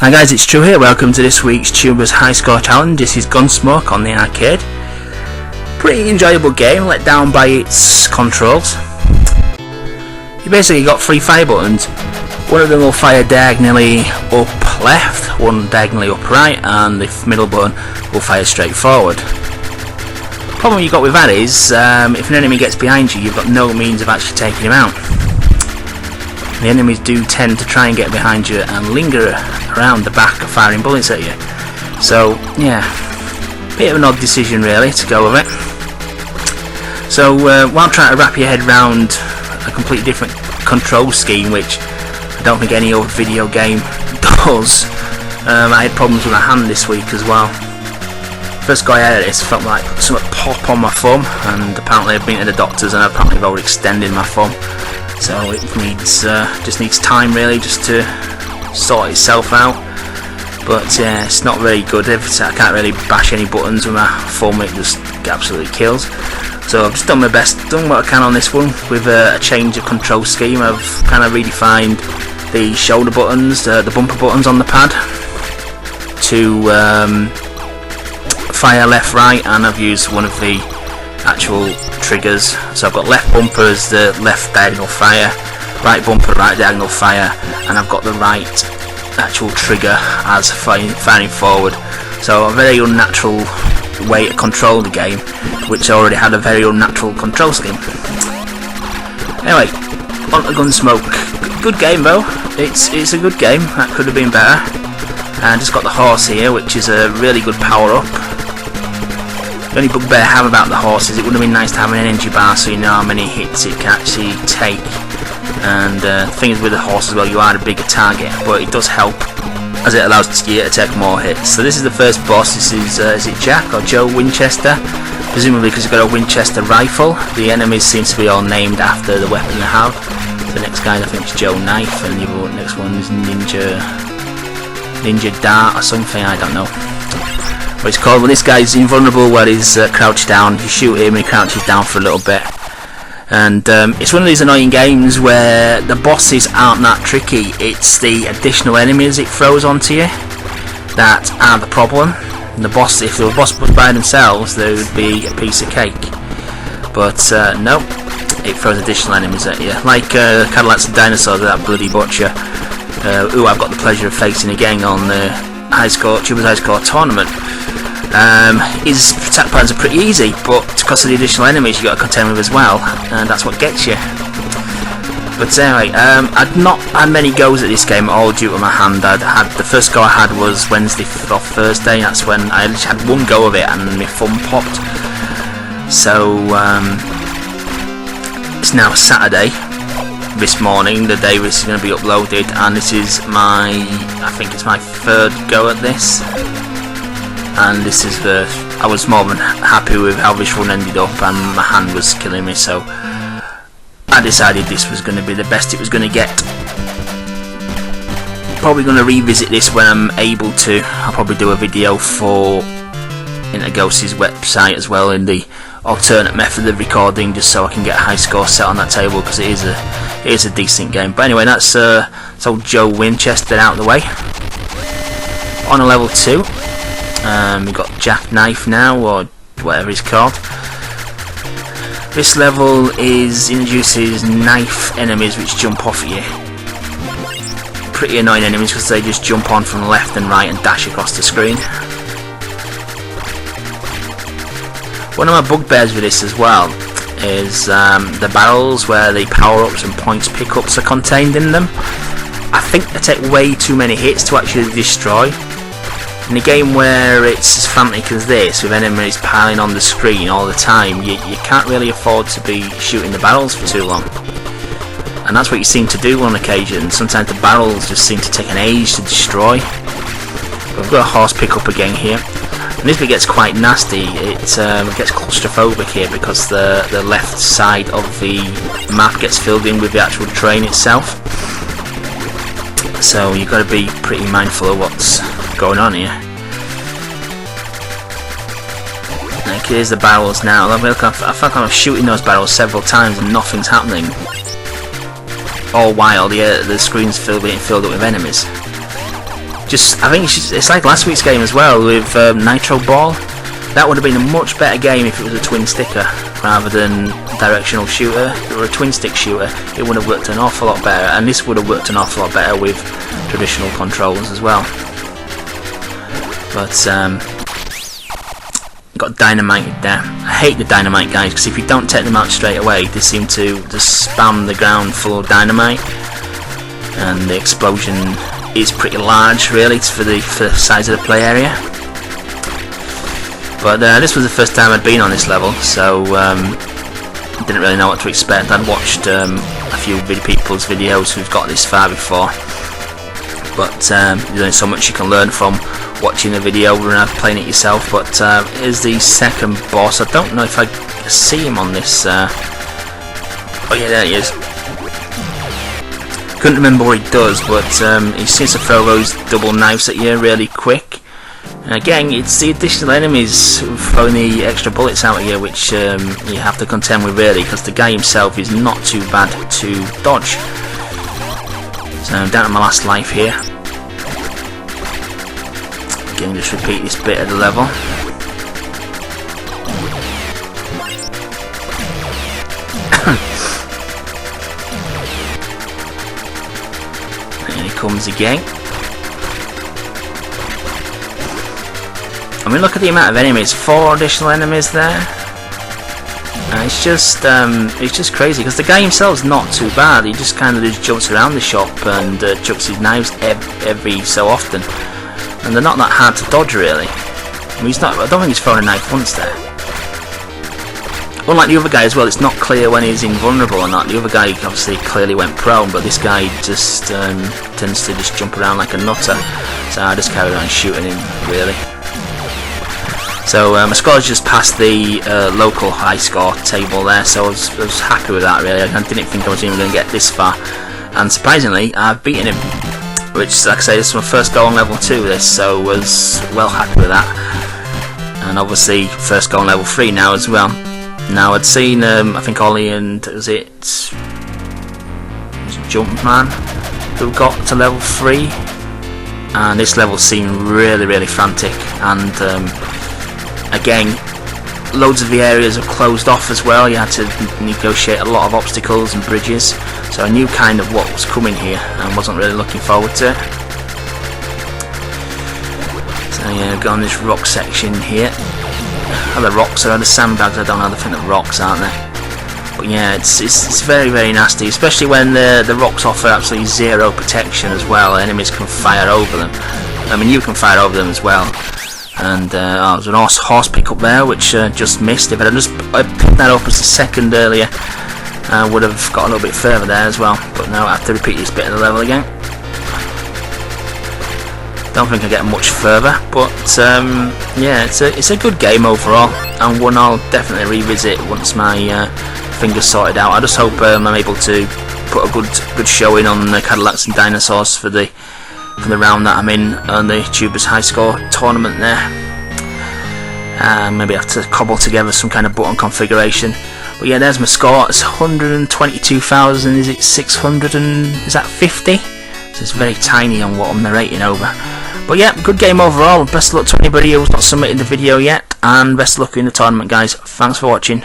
Hi guys, it's True here. Welcome to this week's Tuber's High Score Challenge. This is Gunsmoke on the arcade. Pretty enjoyable game, let down by its controls. You basically got three fire buttons. One of them will fire diagonally up left, one diagonally up right, and the middle button will fire straight forward. The problem you got with that is, if an enemy gets behind you, you've got no means of actually taking him out. The enemies do tend to try and get behind you and linger around the back, firing bullets at you. So yeah, bit of an odd decision really to go with it. So while trying to wrap your head around a completely different control scheme, which I don't think any other video game does, I had problems with my hand this week as well. First guy out of this felt like something pop on my thumb, and apparently I've been to the doctors and apparently I've overextended my thumb. So it needs just needs time really just to sort itself out. But yeah, it's not very good. I can't really bash any buttons with my thumb, it just absolutely kills. So I've just done my best, done what I can on this one with a change of control scheme. I've kind of redefined the shoulder buttons, the bumper buttons on the pad to fire left, right, and I've used one of the actual triggers. So I've got left bumper as the left diagonal fire, right bumper right diagonal fire, and I've got the right actual trigger as firing forward. So a very unnatural way to control the game, which already had a very unnatural control scheme. Anyway, on to Gunsmoke. Good game though. It's a good game. That could have been better. And just got the horse here, which is a really good power up. The only bugbear I have about the horse is it would have been nice to have an energy bar so you know how many hits it can actually take. And the thing is with the horse as well, you are a bigger target, but it does help as it allows you to take more hits. So this is the first boss. This is it Jack or Joe Winchester? Presumably because you've got a Winchester rifle. The enemies seem to be all named after the weapon they have. The next guy I think is Joe Knife, and the next one is Ninja Dart or something, I don't know what it's called. When this guy's invulnerable where he's crouched down, you shoot him and he crouches down for a little bit. And it's one of these annoying games where the bosses aren't that tricky, it's the additional enemies it throws onto you that are the problem. And the boss, if the boss was by themselves, they would be a piece of cake. But no, it throws additional enemies at you, like Cadillacs and Dinosaurs with that bloody butcher, who I've got the pleasure of facing again on the Tuber's High Score tournament. His attack patterns are pretty easy, but because of the additional enemies you got to contend with as well, and that's what gets you. But anyway, I'd not had many goes at this game at all due to my hand. The first go I had was Wednesday or Thursday. That's when I had one go of it and my thumb popped. So it's now Saturday. This morning, the day this is going to be uploaded, and this is I think it's my third go at this. And this is I was more than happy with how this run ended up, and my hand was killing me, so I decided this was going to be the best it was going to get. Probably going to revisit this when I'm able to. I'll probably do a video for Interghost's website as well, in the alternate method of recording, just so I can get a high score set on that table, because it is a decent game. But anyway, that's old Joe Winchester out of the way. On a level 2. We've got Jack Knife now, or whatever he's called. This level introduces knife enemies which jump off at you. Pretty annoying enemies because they just jump on from left and right and dash across the screen. One of my bugbears with this as well is the barrels where the power-ups and points pickups are contained in them. I think they take way too many hits to actually destroy. In a game where it's as frantic as this, with enemies piling on the screen all the time, you can't really afford to be shooting the barrels for too long. And that's what you seem to do on occasion. Sometimes the barrels just seem to take an age to destroy. But I've got a horse pickup again here. And this bit gets quite nasty. It gets claustrophobic here because the left side of the map gets filled in with the actual train itself. So you've got to be pretty mindful of what's going on here. Like, here's the barrels now. I feel like I'm shooting those barrels several times and nothing's happening. All while the screen's filled up with enemies. I think it's like last week's game as well with Nitro Ball. That would have been a much better game if it was a twin sticker rather than directional shooter. If it were a twin stick shooter, it would have worked an awful lot better, and this would have worked an awful lot better with traditional controls as well. But got dynamited there. I hate the dynamite guys, because if you don't take them out straight away, they seem to just spam the ground full of dynamite, and the explosion is pretty large really for the size of the play area. But this was the first time I'd been on this level, so didn't really know what to expect. I'd watched a few people's videos who've got this far before, but there's only so much you can learn from watching a video and playing it yourself. But here's the second boss. I don't know if I see him on this. Oh yeah, there he is. Couldn't remember what he does, but he seems to throw those double knives at you really quick. And again, it's the additional enemies throwing the extra bullets out at you, which you have to contend with really, because the guy himself is not too bad to dodge. So I'm down to my last life here. Again, just repeat this bit of the level. And he comes again. I mean, look at the amount of enemies. 4 additional enemies there. And it's just crazy, because the guy himself's not too bad. He just kind of just jumps around the shop and chucks his knives every so often, and they're not that hard to dodge really. I mean, I don't think he's thrown a knife once there. Unlike the other guy as well, it's not clear when he's invulnerable or not. The other guy obviously clearly went prone, but this guy just tends to just jump around like a nutter. So I just carry on shooting him really. So my score's just passed the local high score table there, so I was happy with that really. I didn't think I was even going to get this far, and surprisingly I've beaten him, which, like I say, this is my first go on level 2 this, so I was well happy with that. And obviously first go on level 3 now as well. Now I'd seen I think Ollie and was it Jumpman who got to level 3, and this level seemed really frantic, and again, loads of the areas are closed off as well. You had to negotiate a lot of obstacles and bridges, so I knew kind of what was coming here and wasn't really looking forward to it. So yeah, go on this rock section here. Are the rocks or are the sandbags? I don't know. I think they're rocks, aren't they? But yeah, it's very nasty, especially when the rocks offer absolutely zero protection as well. Enemies can fire over them. I mean, you can fire over them as well. And there's an horse pickup there which just missed. If I picked that up as a second earlier, I would have got a little bit further there as well. But now I have to repeat this bit of the level again. Don't think I get much further, but yeah, it's a good game overall, and one I'll definitely revisit once my fingers sorted out. I just hope I'm able to put a good showing on the Cadillacs and Dinosaurs for the round that I'm in on the Tubers High Score tournament there. Maybe I have to cobble together some kind of button configuration. But yeah, there's my score. It's 122,000. Is it 600 and is that 50? So it's very tiny on what I'm narrating over. But yeah, good game overall. Best of luck to anybody who's not submitted the video yet, and best of luck in the tournament, guys. Thanks for watching.